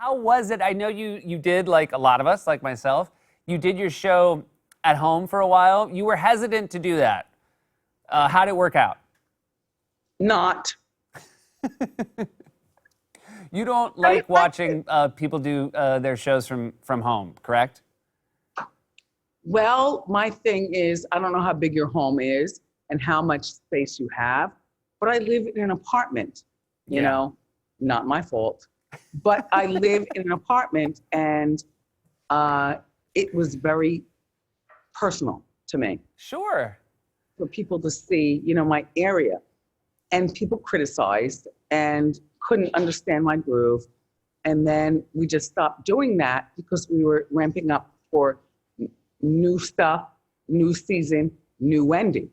How was it? I know you did, like a lot of us, like myself, you did your show at home for a while. You were hesitant to do that. How did it work out? Not. You don't like watching people do their shows from home, correct? Well, my thing is, I don't know how big your home is and how much space you have, but I live in an apartment, you know, not my fault. But I live in an apartment, and it was very personal to me. Sure. For people to see, you know, my area. And people criticized and couldn't understand my groove. And then we just stopped doing that because we were ramping up for new stuff, new season, new Wendy.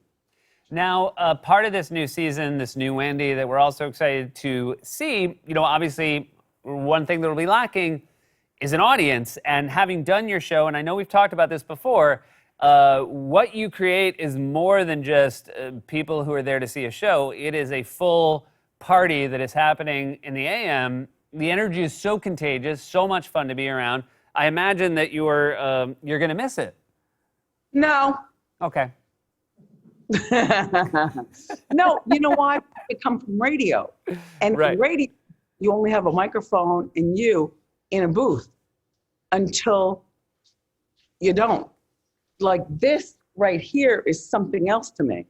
Now, part of this new season, this new Wendy that we're also excited to see, you know, obviously one thing that will be lacking is an audience. And having done your show, and I know we've talked about this before, what you create is more than just people who are there to see a show. It is a full party that is happening in the AM. The energy is so contagious, so much fun to be around. I imagine that you're going to miss it. No. Okay. No, you know why? I come from radio. And in radio, you only have a microphone and you in a booth until you don't. Like this right here is something else to me.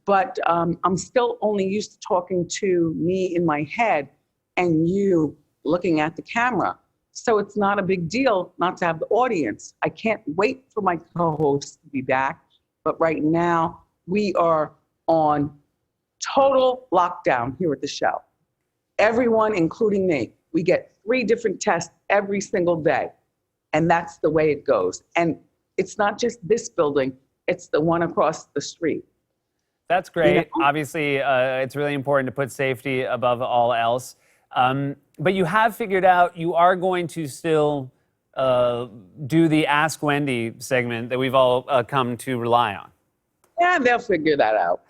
But I'm still only used to talking to me in my head and you looking at the camera. So it's not a big deal not to have the audience. I can't wait for my co-host to be back. But right now, we are on total lockdown here at the show. Everyone, including me, we get 3 different tests every single day. And that's the way it goes. And it's not just this building, it's the one across the street. That's great. You know? Obviously, it's really important to put safety above all else. But you have figured out you are going to still do the Ask Wendy segment that we've all come to rely on. Yeah, they'll figure that out.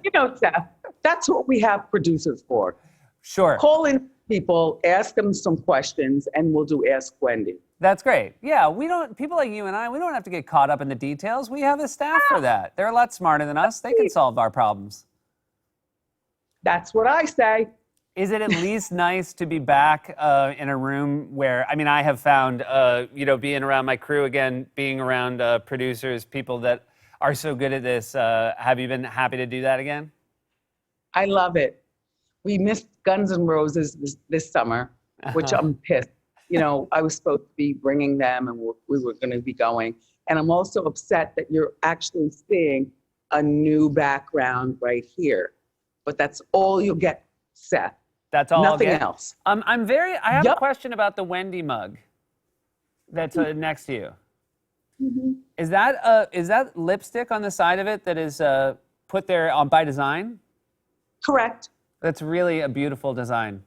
You know, Seth, that's what we have producers for. Sure. Call in people, ask them some questions, and we'll do Ask Wendy. That's great. Yeah, people like you and I, we don't have to get caught up in the details. We have the staff for that. They're a lot smarter than us. They can solve our problems. That's what I say. Is it at least nice to be back in a room where, I mean, I have found, you know, being around my crew again, being around producers, people that are so good at this. Have you been happy to do that again? I love it. We missed Guns N' Roses this summer, which I'm pissed. You know, I was supposed to be bringing them and we were going to be going. And I'm also upset that you're actually seeing a new background right here. But that's all you'll get, Seth. That's all. Nothing else. I have a question about the Wendy mug that's next to you. Mm-hmm. Is that lipstick on the side of it that is put there by design? Correct. That's really a beautiful design.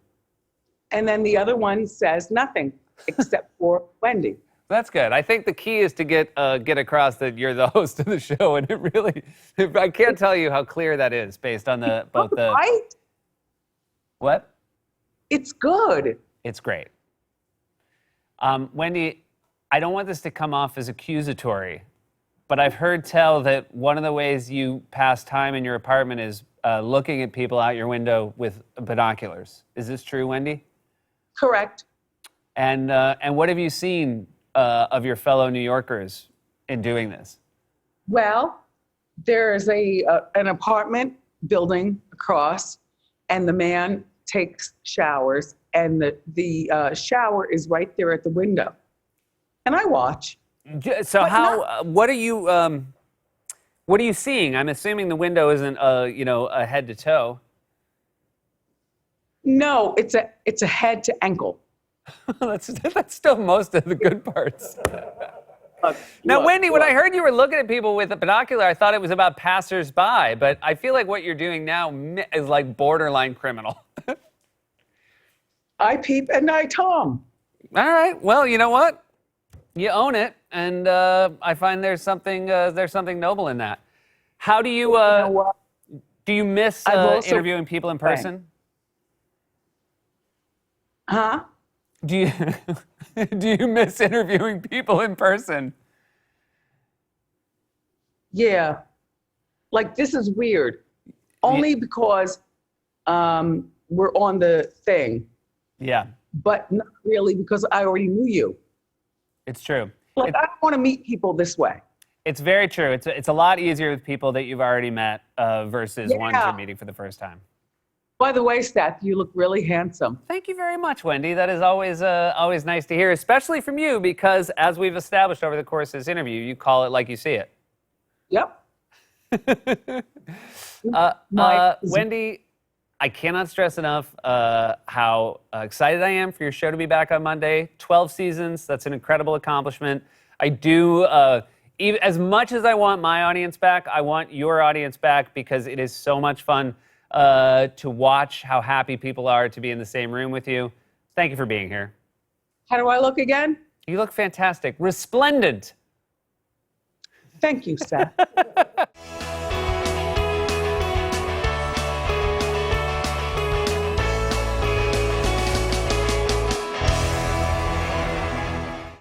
And then the other one says nothing except for Wendy. That's good. I think the key is to get across that you're the host of the show, and I can't tell you how clear that is based on both the. Right? What? It's good. It's great. Wendy, I don't want this to come off as accusatory, but I've heard tell that one of the ways you pass time in your apartment is looking at people out your window with binoculars. Is this true, Wendy? Correct. And what have you seen of your fellow New Yorkers in doing this? Well, there's an apartment building across, and the man takes showers, and the shower is right there at the window. And I watch. So what are you seeing? I'm assuming the window isn't a head to toe. No, it's a head to ankle. that's still most of the good parts. Now, Wendy, when I heard you were looking at people with a binocular, I thought it was about passersby, but I feel like what you're doing now is like borderline criminal. I peep and I tom. All right. Well, you know what? You own it, and I find there's something noble in that. How do you do you miss interviewing people in person? Huh? Do you do you miss interviewing people in person? Yeah. Like, this is weird. Only because we're on the thing, Yeah, but not really because I already knew you. it's true. Like, I don't want to meet people this way. It's very true. It's a lot easier with people that you've already met versus ones Yeah. you're meeting for the first time. By the way, Seth, you look really handsome. Thank you very much, Wendy. That is always nice to hear, especially from you, because as we've established over the course of this interview, you call it like you see it. Yep. Wendy, I cannot stress enough how excited I am for your show to be back on Monday. 12 seasons, that's an incredible accomplishment. I do, even, as much as I want my audience back, I want your audience back because it is so much fun to watch how happy people are to be in the same room with you. Thank you for being here. How do I look again? You look fantastic. Resplendent. Thank you, Seth.